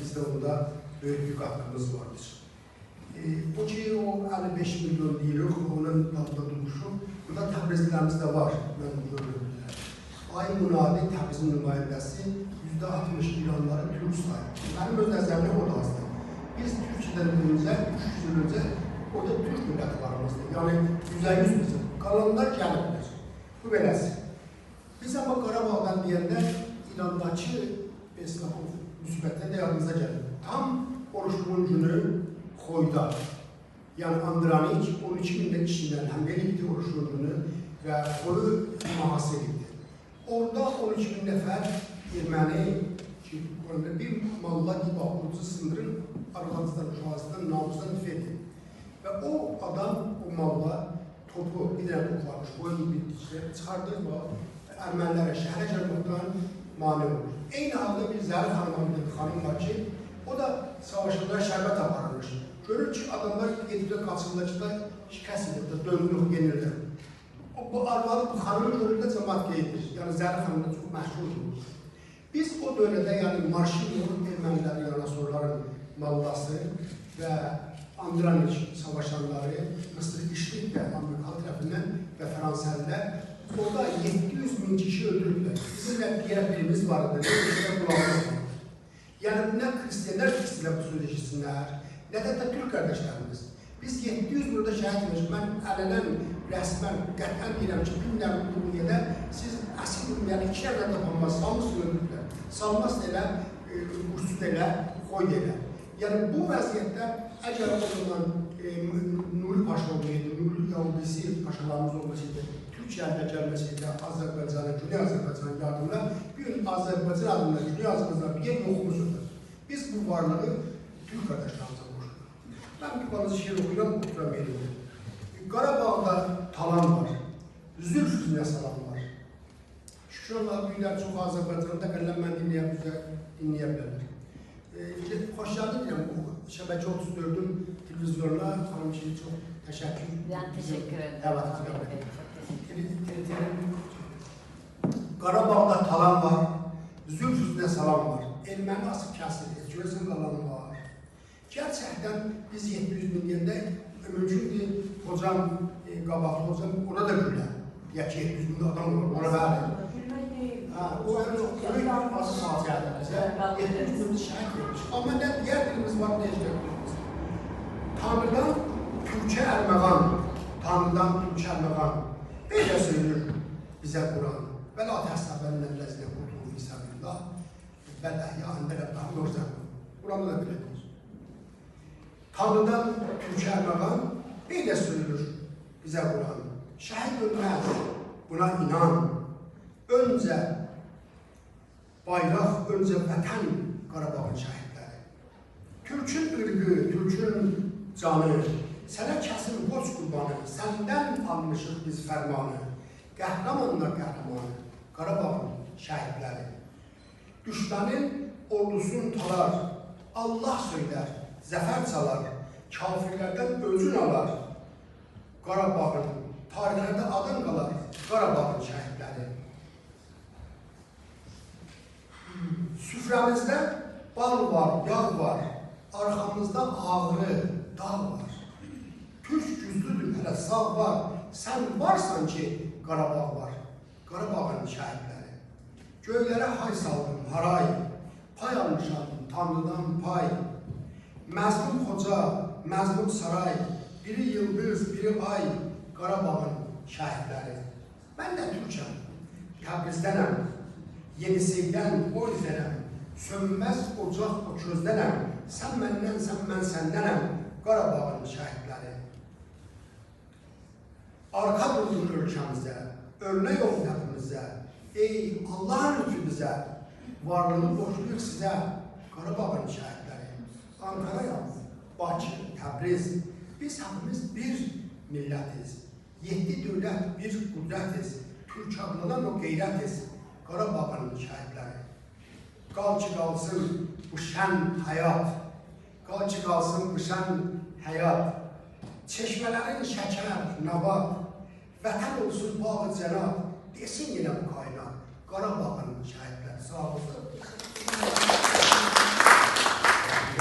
biz de onda böyük bir katkımız vardır. O ki o 55 milyon deyirik, onun altında durmuşum. Burada Təbrizlilərimiz də var, mən görürüm. Ay Munadi, Təbrizin nümayəndəsi %60 İranları Türk sayır. Mənim öz nəzərimdə o da azdır. Biz Türkiyədən öncə, 300 il öncə orada Türk milləti varımızdır. Yəni %100 bizim. Qalanlar gəlibdir. Bu beləsi. Biz ama Qarabağdan deyəndə İrandakı müsibətlər də yanımıza gəlir. Tam oruçluğun günü Xoyda, yəni Andranik 12.000 kişidən həmrəylikdir oruçluğun günü və Xoyu mühasir etdi. Orada 12.000 nəfər erməni ki, bir malla gibi akılcı sınırın arxasından, uşağısından, namusdan nifedir. Və o adam o malla topu, bir dənə top varmış, boyun bitdikçə çıxardır və Ermənilərə şəhərə gəlməkdən mani olur. Eyni halda bir Zərif xanım var ki, o da savaşında şərbət aparılmış. Görür ki, adamlar gedibdə qaçırlar şikəs edir, döngülük yenirlər. Bu arvadı, bu xanımın görürdə cəmat geyidir. Yəni Zərif xanım da çox məşhurdur. Biz o dövrədə, yəni Marşinov ermənilərin yanasorların mallası və Andranik savaşanları Mısır İşlik və Amerikalı tərəfindən və Fransəlilər orada 700.000 kişi öldürürlər. Bizim də birimiz vardı, qulağımız var. Yəni nə Kristiyanlar istəyirlər bu söz eşitsinlər, nə də Türk qardaşlarımız. Biz 700 burada şəhid etmiş, mən ələlən, rəsmən, qətlən deyirəm ki, bilmirəm bu dünyada siz əsil yəni 2 yerdən tapanmaz, salmışsın öldürürlər. Salmaz da elə, uçsuz da elə, qoy da elə. Yəni bu vəziyyətdə əgər o zaman Nuri Paşa olmaydı, Nuri Yavuzisi paşalarımız olmasıydı, Türkiyədə gəlməsiydi, Azərbaycanın, Güney Azərbaycanın yardımına, bir gün Azərbaycan adında Güney Azərbaycan bir yer yoxumuzdur. Biz bu varlığı Türk qardaşlarımıza qoşuruq. Mən bir bazı şiir okuyuram, oturam yerimdə. Qarabağda talan var, zülf üzünə salam var. Şükür Allah, büyüklər çox Azərbaycanda qələm mən dinləyə bilərlər. Xoş geldin deyirəm, bu Şəbəkə 34'ün televizyonuna xanım ki, çox təşəkkür. Ben teşekkür ederim. Evet, Qarabağda talan var, zülf üzünə salam var. Erməni asıb kəsilir, görəsən qalanı var. Gerçəkdən biz 700.000 deyəndə mümkündür, hocam, qabaqlı hocam, ona da gülər. Ya ki 700.000 adam olur, ona bəli. O ölük asıl faciədir bizə, 700.000 şəhid vermiş. Amma nə digər dilimiz var, nə işləyirimiz? Tanrıdan Türkçə ərməğan, Tanrıdan Türkçə ərməğan. Belə söylür bizə Quran. Və la təsəvvəndən ləzinə qurtulur fisəbillah. Və əhya əndə rəbbəhəm yoxsan. Quranı da belə deyir. Tanrıdan Türkçə ərməğan belə söylür bizə Quran. Şəhid ölməz, buna inan. Öncə bayraq, öncə vətən Qarabağın şəhidləri. Türkün ırqı, Türkün canı, sənə kəsin qoç qurbanı, səndən almışıq biz fərmanı, qəhrəmanlar qəhrəmanı, Qarabağın şəhidləri. Düşmənin ordusunu talar, Allah söylər, zəfər çalar, kafirlərdən özün alar, Qarabağın, tarixlərdə adın qalar, Qarabağın şəhidləri. Süfrəmizdə bal var, yağ var, arxamızda ağrı, dağ var. Türk güzdüdür, hələ sağ var, sən varsan ki, Qarabağ var, Qarabağın şəhidləri. Göylərə hay saldım, haray, pay almışam, Tanrıdan pay. Məzlum xoca, məzlum saray, biri yıldız, biri ay, Qarabağın şəhidləri. Mən də Türkəm, Təbrizdənəm, Yeniseydən o izlənəm, sönməz ocaq o közlənəm, sən məndənsən, mən səndənəm, Qarabağın şəhidləri. Arka durdur ölkəmizə, örnək ol nəfimizə, ey Allah'ın lütfü bizə, varlığını borçluyuq sizə, Qarabağın şəhidləri. Ankara'ya, Bakı, Təbriz, biz hepimiz bir millətiz, 7 dövlət bir qudrətiz, Türk adlanan o qeyrətiz, Qarabağın şəhidləri. Qal ki qalsın bu şən həyat, qal ki qalsın bu şən həyat, çeşmələrin şəkər, nabat, vətən olsun bağı cənab, desin yenə bu kainat, Qarabağın şəhidləri. Sağ olsun.